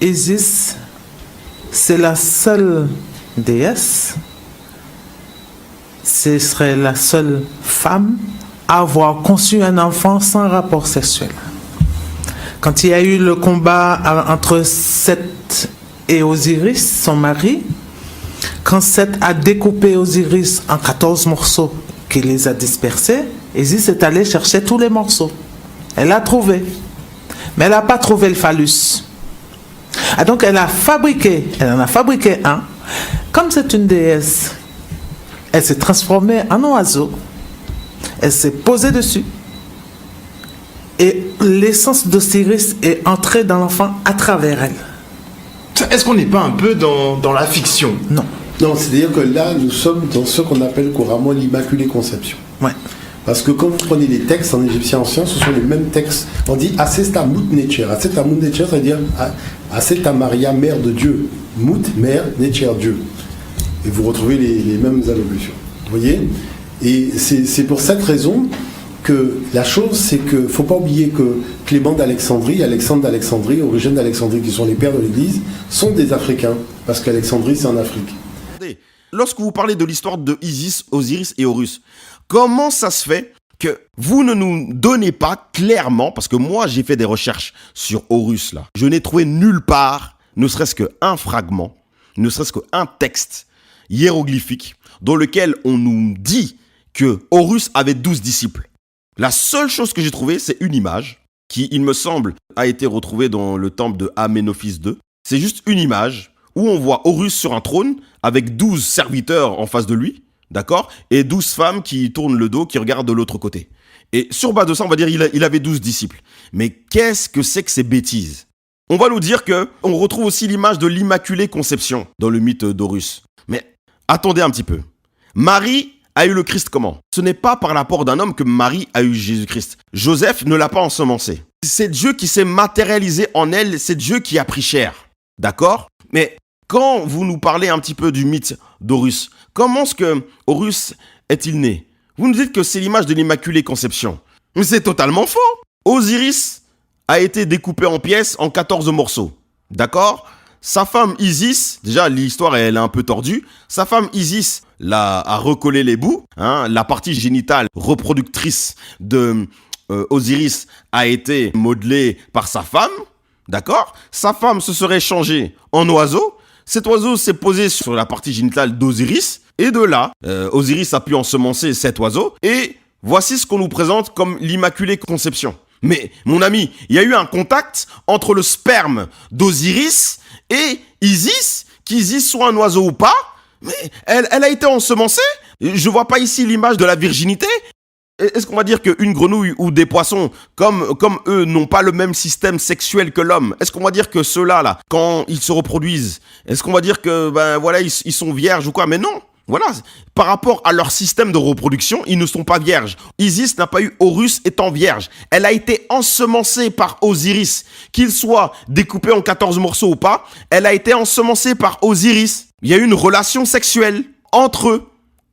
Isis, c'est la seule déesse, ce serait la seule femme à avoir conçu un enfant sans rapport sexuel. Quand il y a eu le combat entre Seth et Osiris, son mari, quand Seth a découpé Osiris en 14 morceaux, qu'il les a dispersés, Isis est allée chercher tous les morceaux. Elle l'a trouvé. Mais elle n'a pas trouvé le phallus. Ah, donc elle en a fabriqué un. Comme c'est une déesse, elle s'est transformée en oiseau. Elle s'est posée dessus. Et l'essence d'Osiris est entrée dans l'enfant à travers elle. Est-ce qu'on n'est pas un peu dans la fiction? Non. Non, c'est-à-dire que là, nous sommes dans ce qu'on appelle couramment l'Immaculée Conception. Ouais. Parce que quand vous prenez les textes en égyptien ancien, ce sont les mêmes textes. On dit Asesta Mout Necher. Asesta Mout Necher, c'est-à-dire Aseta Maria, mère de Dieu. Mout, mère, Necher, Dieu. Et vous retrouvez les mêmes allocutions. Vous voyez? Et c'est pour cette raison que la chose, c'est qu'il ne faut pas oublier que Clément d'Alexandrie, Alexandre d'Alexandrie, Origène d'Alexandrie, qui sont les pères de l'Église, sont des Africains. Parce qu'Alexandrie, c'est en Afrique. Lorsque vous parlez de l'histoire de Isis, Osiris et Horus, comment ça se fait que vous ne nous donnez pas clairement, parce que moi j'ai fait des recherches sur Horus là, je n'ai trouvé nulle part, ne serait-ce qu'un fragment, ne serait-ce qu'un texte hiéroglyphique dans lequel on nous dit que Horus avait 12 disciples. La seule chose que j'ai trouvée, c'est une image qui, il me semble, a été retrouvée dans le temple de Aménophis II. C'est juste une image où on voit Horus sur un trône avec 12 serviteurs en face de lui, d'accord, et 12 femmes qui tournent le dos, qui regardent de l'autre côté. Et sur base de ça, on va dire il avait 12 disciples. Mais qu'est-ce que c'est que ces bêtises? On va nous dire qu'on retrouve aussi l'image de l'Immaculée Conception dans le mythe d'Horus. Mais attendez un petit peu. Marie a eu le Christ comment? Ce n'est pas par l'apport d'un homme que Marie a eu Jésus-Christ. Joseph ne l'a pas ensemencé. C'est Dieu qui s'est matérialisé en elle, c'est Dieu qui a pris chair. D'accord? Mais quand vous nous parlez un petit peu du mythe d'Horus, comment est-ce que Horus est-il né? Vous nous dites que c'est l'image de l'Immaculée Conception. Mais c'est totalement faux. Osiris a été découpé en pièces en 14 morceaux. D'accord? Sa femme Isis, déjà l'histoire elle est un peu tordue, sa femme Isis a recollé les bouts, hein, la partie génitale reproductrice de Osiris a été modelée par sa femme. D'accord? Sa femme se serait changée en oiseau. Cet oiseau s'est posé sur la partie génitale d'Osiris. Et de là, Osiris a pu ensemencer cet oiseau. Et voici ce qu'on nous présente comme l'Immaculée Conception. Mais, mon ami, il y a eu un contact entre le sperme d'Osiris et Isis, qu'Isis soit un oiseau ou pas. Mais elle a été ensemencée. Je vois pas ici l'image de la virginité. Est-ce qu'on va dire qu'une grenouille ou des poissons, comme eux, n'ont pas le même système sexuel que l'homme? Est-ce qu'on va dire que ceux-là, là, quand ils se reproduisent, est-ce qu'on va dire que, ben voilà, ils sont vierges ou quoi? Mais non. Voilà. Par rapport à leur système de reproduction, ils ne sont pas vierges. Isis n'a pas eu Horus étant vierge. Elle a été ensemencée par Osiris. Qu'il soit découpé en 14 morceaux ou pas, elle a été ensemencée par Osiris. Il y a eu une relation sexuelle entre eux.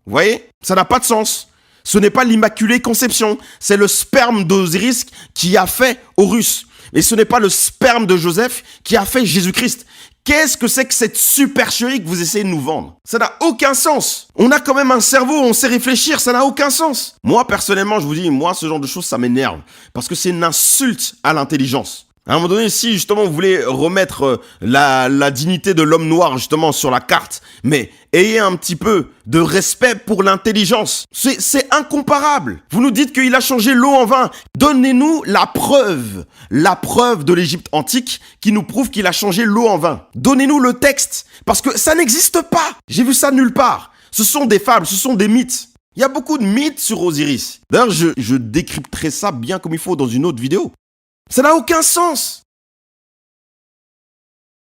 Vous voyez? Ça n'a pas de sens. Ce n'est pas l'Immaculée Conception, c'est le sperme d'Osiris qui a fait Horus. Et ce n'est pas le sperme de Joseph qui a fait Jésus-Christ. Qu'est-ce que c'est que cette supercherie que vous essayez de nous vendre? Ça n'a aucun sens. On a quand même un cerveau, on sait réfléchir, ça n'a aucun sens. Moi, personnellement, je vous dis, moi, ce genre de choses, ça m'énerve. Parce que c'est une insulte à l'intelligence. À un moment donné, si justement vous voulez remettre la dignité de l'homme noir justement sur la carte, mais ayez un petit peu de respect pour l'intelligence. C'est incomparable. Vous nous dites qu'il a changé l'eau en vin. Donnez-nous la preuve de l'Égypte antique qui nous prouve qu'il a changé l'eau en vin. Donnez-nous le texte, parce que ça n'existe pas. J'ai vu ça nulle part. Ce sont des fables, ce sont des mythes. Il y a beaucoup de mythes sur Osiris. D'ailleurs, je décrypterai ça bien comme il faut dans une autre vidéo. Ça n'a aucun sens.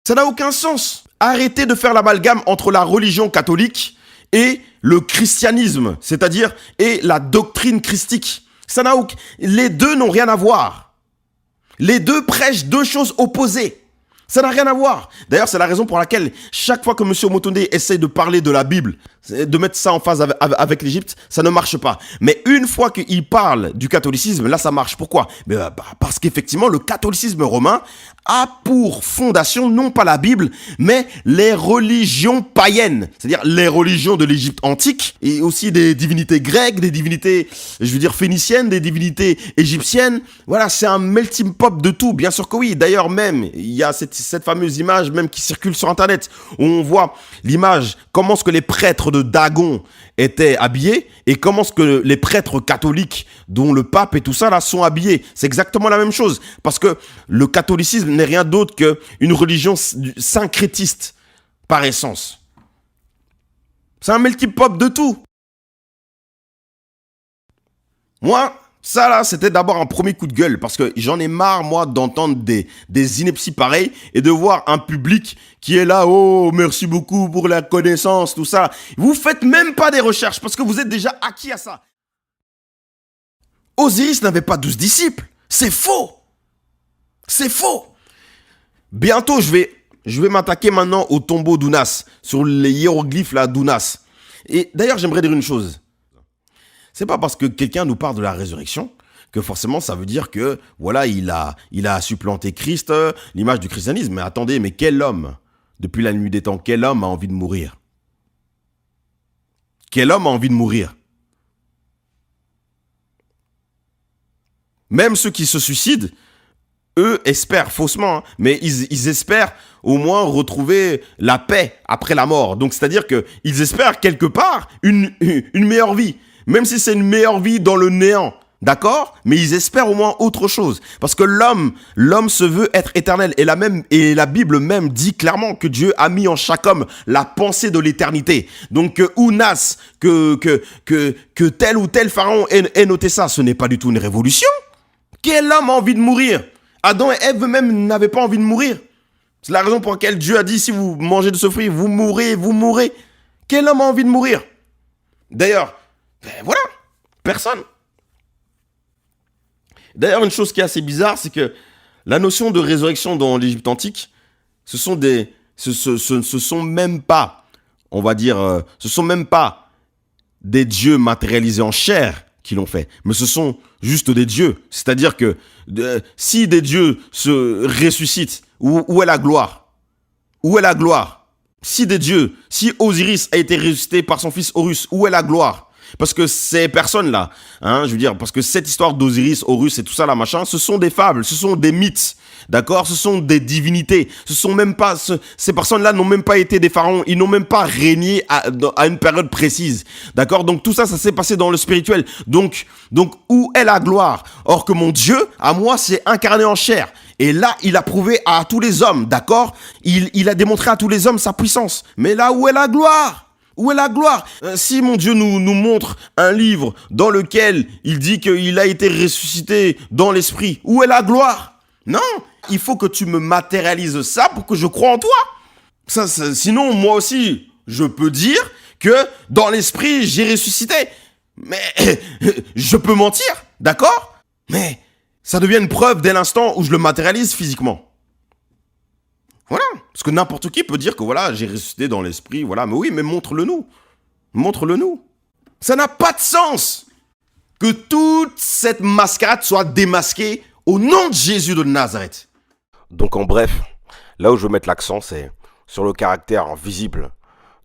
Ça n'a aucun sens. Arrêtez de faire l'amalgame entre la religion catholique et le christianisme, c'est-à-dire et la doctrine christique. Les deux n'ont rien à voir. Les deux prêchent deux choses opposées. Ça n'a rien à voir. D'ailleurs, c'est la raison pour laquelle chaque fois que M. Omotonde essaie de parler de la Bible, de mettre ça en phase avec l'Égypte, ça ne marche pas. Mais une fois qu'il parle du catholicisme, là, ça marche. Pourquoi? Parce qu'effectivement, le catholicisme romain a pour fondation non pas la Bible, mais les religions païennes, c'est-à-dire les religions de l'Égypte antique et aussi des divinités grecques, des divinités, je veux dire phéniciennes, des divinités égyptiennes. Voilà, c'est un melting pot de tout, bien sûr que oui. D'ailleurs même, il y a cette fameuse image même qui circule sur Internet où on voit l'image, comment est-ce que les prêtres de Dagon étaient habillés et comment est-ce que les prêtres catholiques, dont le pape et tout ça là, sont habillés. C'est exactement la même chose, parce que le catholicisme n'est rien d'autre qu'une religion syncrétiste par essence. C'est un melting pot de tout. Moi, ça là, c'était d'abord un premier coup de gueule, parce que j'en ai marre, moi, d'entendre des inepties pareilles et de voir un public qui est là, oh, merci beaucoup pour la connaissance, tout ça. Vous faites même pas des recherches, parce que vous êtes déjà acquis à ça. Osiris n'avait pas 12 disciples. C'est faux. C'est faux. Bientôt, je vais m'attaquer maintenant au tombeau d'Ounas, sur les hiéroglyphes là d'Ounas. Et d'ailleurs, j'aimerais dire une chose. C'est pas parce que quelqu'un nous parle de la résurrection que forcément ça veut dire que voilà, il a supplanté Christ, l'image du christianisme. Mais attendez, mais quel homme, depuis la nuit des temps, quel homme a envie de mourir? Quel homme a envie de mourir? Même ceux qui se suicident, eux espèrent faussement, hein, mais ils espèrent au moins retrouver la paix après la mort. Donc c'est-à-dire qu'ils espèrent quelque part une meilleure vie. Même si c'est une meilleure vie dans le néant, d'accord? Mais ils espèrent au moins autre chose. Parce que l'homme se veut être éternel. Et la Bible même dit clairement que Dieu a mis en chaque homme la pensée de l'éternité. Donc que Ounas, que tel ou tel pharaon ait noté ça, ce n'est pas du tout une révolution. Quel homme a envie de mourir? Adam et Ève eux-mêmes n'avaient pas envie de mourir. C'est la raison pour laquelle Dieu a dit, si vous mangez de ce fruit, vous mourrez, vous mourrez. Quel homme a envie de mourir? D'ailleurs, voilà, personne. D'ailleurs, une chose qui est assez bizarre, c'est que la notion de résurrection dans l'Égypte antique, ce sont même pas, on va dire, ce sont même pas des dieux matérialisés en chair qui l'ont fait, mais ce sont juste des dieux. C'est-à-dire que si des dieux se ressuscitent, où est la gloire? Où est la gloire? Si Osiris a été ressuscité par son fils Horus, où est la gloire? Parce que ces personnes-là, je veux dire, parce que cette histoire d'Osiris, Horus et tout ça, là, machin, ce sont des fables, ce sont des mythes, d'accord? Ce sont des divinités. Ces personnes-là n'ont même pas été des pharaons, ils n'ont même pas régné à une période précise, d'accord? Donc tout ça, ça s'est passé dans le spirituel. Donc, où est la gloire? Or que mon Dieu, à moi, s'est incarné en chair. Et là, il a prouvé à tous les hommes, d'accord? Il a démontré à tous les hommes sa puissance. Mais là, où est la gloire? Où est la gloire? Si mon Dieu nous montre un livre dans lequel il dit qu'il a été ressuscité dans l'esprit, où est la gloire? Non, il faut que tu me matérialises ça pour que je croie en toi. Sinon, moi aussi, je peux dire que dans l'esprit, j'ai ressuscité. Mais je peux mentir, d'accord? Mais ça devient une preuve dès l'instant où je le matérialise physiquement. Voilà, parce que n'importe qui peut dire que voilà, j'ai ressuscité dans l'esprit, voilà, mais oui, mais montre-le nous. Montre-le nous. Ça n'a pas de sens que toute cette mascarade soit démasquée au nom de Jésus de Nazareth. Donc en bref, là où je veux mettre l'accent, c'est sur le caractère visible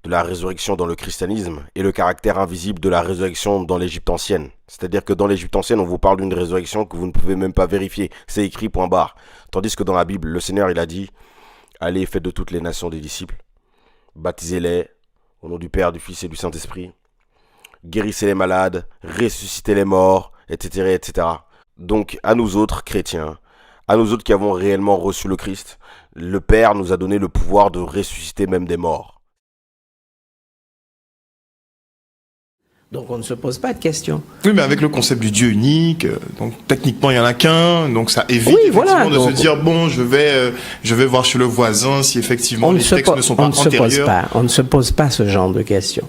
de la résurrection dans le christianisme et le caractère invisible de la résurrection dans l'Égypte ancienne. C'est-à-dire que dans l'Égypte ancienne, on vous parle d'une résurrection que vous ne pouvez même pas vérifier. C'est écrit point barre. Tandis que dans la Bible, le Seigneur, il a dit: allez, faites de toutes les nations des disciples, baptisez-les au nom du Père, du Fils et du Saint-Esprit, guérissez les malades, ressuscitez les morts, etc., etc. Donc, à nous autres chrétiens, à nous autres qui avons réellement reçu le Christ, le Père nous a donné le pouvoir de ressusciter même des morts. Donc on ne se pose pas de questions. Oui, mais avec le concept du Dieu unique, donc techniquement il n'y en a qu'un, donc ça évite de se dire bon, je vais voir chez le voisin si effectivement les textes ne sont pas antérieurs. On ne se pose pas ce genre de questions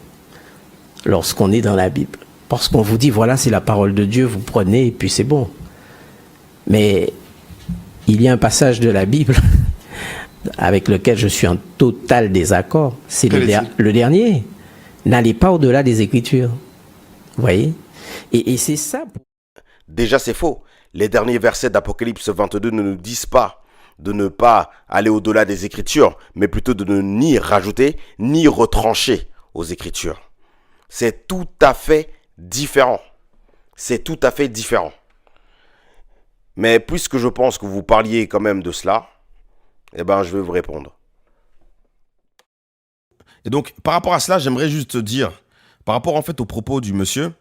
lorsqu'on est dans la Bible. Parce qu'on vous dit voilà, c'est la parole de Dieu, vous prenez et puis c'est bon. Mais il y a un passage de la Bible avec lequel je suis en total désaccord. C'est le dernier. N'allez pas au-delà des Écritures. Vous voyez? Et c'est ça. Déjà, c'est faux. Les derniers versets d'Apocalypse 22 ne nous disent pas de ne pas aller au-delà des Écritures, mais plutôt de ne ni rajouter, ni retrancher aux Écritures. C'est tout à fait différent. C'est tout à fait différent. Mais puisque je pense que vous parliez quand même de cela, je vais vous répondre. Et donc, par rapport à cela, j'aimerais juste dire, par rapport en fait aux propos du monsieur,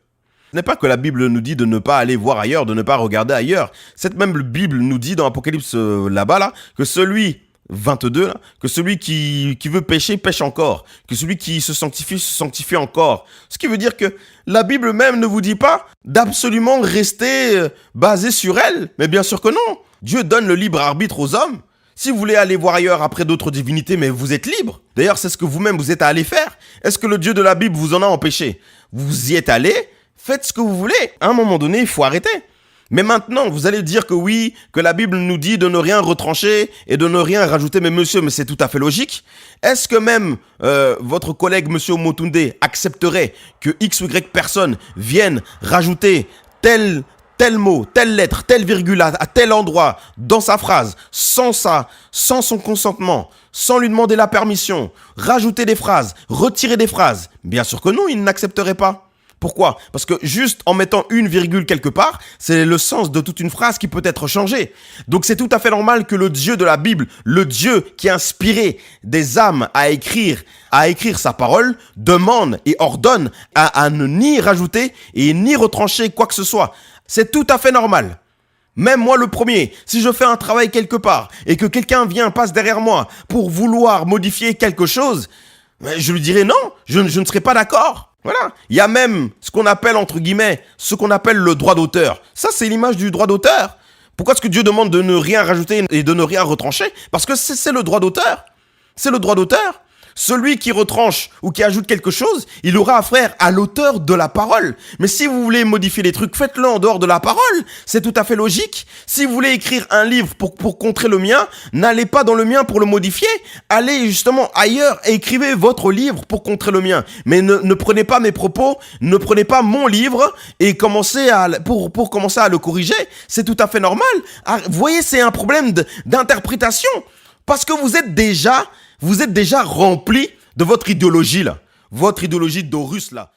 ce n'est pas que la Bible nous dit de ne pas aller voir ailleurs, de ne pas regarder ailleurs. Cette même Bible nous dit dans Apocalypse là-bas, que celui, 22, là, que celui qui veut pécher, pêche encore. Que celui qui se sanctifie encore. Ce qui veut dire que la Bible même ne vous dit pas d'absolument rester basé sur elle. Mais bien sûr que non. Dieu donne le libre arbitre aux hommes. Si vous voulez aller voir ailleurs après d'autres divinités, mais vous êtes libre. D'ailleurs, c'est ce que vous-même vous êtes allé faire. Est-ce que le Dieu de la Bible vous en a empêché? Vous y êtes allé, faites ce que vous voulez. À un moment donné, il faut arrêter. Mais maintenant, vous allez dire que oui, que la Bible nous dit de ne rien retrancher et de ne rien rajouter. Mais monsieur, mais c'est tout à fait logique. Est-ce que même votre collègue, monsieur Omotunde, accepterait que X ou Y personne vienne rajouter tel mot, telle lettre, telle virgule à tel endroit dans sa phrase, sans son consentement, sans lui demander la permission, rajouter des phrases, retirer des phrases? Bien sûr que non, il n'accepterait pas. Pourquoi? Parce que juste en mettant une virgule quelque part, c'est le sens de toute une phrase qui peut être changé. Donc c'est tout à fait normal que le Dieu de la Bible, le Dieu qui a inspiré des âmes à écrire sa parole, demande et ordonne à ne ni rajouter et ni retrancher quoi que ce soit. C'est tout à fait normal. Même moi le premier, si je fais un travail quelque part et que quelqu'un passe derrière moi pour vouloir modifier quelque chose, je lui dirai non, je ne serai pas d'accord. Voilà. Il y a même ce qu'on appelle, entre guillemets, ce qu'on appelle le droit d'auteur. Ça, c'est l'image du droit d'auteur. Pourquoi est-ce que Dieu demande de ne rien rajouter et de ne rien retrancher? Parce que c'est le droit d'auteur. C'est le droit d'auteur. Celui qui retranche ou qui ajoute quelque chose, il aura affaire à l'auteur de la parole. Mais si vous voulez modifier les trucs, faites-le en dehors de la parole. C'est tout à fait logique. Si vous voulez écrire un livre pour contrer le mien, n'allez pas dans le mien pour le modifier. Allez justement ailleurs et écrivez votre livre pour contrer le mien. Mais ne prenez pas mes propos, ne prenez pas mon livre et commencez pour commencer à le corriger. C'est tout à fait normal. Vous voyez, c'est un problème d'interprétation. Parce que vous êtes déjà rempli de votre idéologie là. Votre idéologie d'Horus là.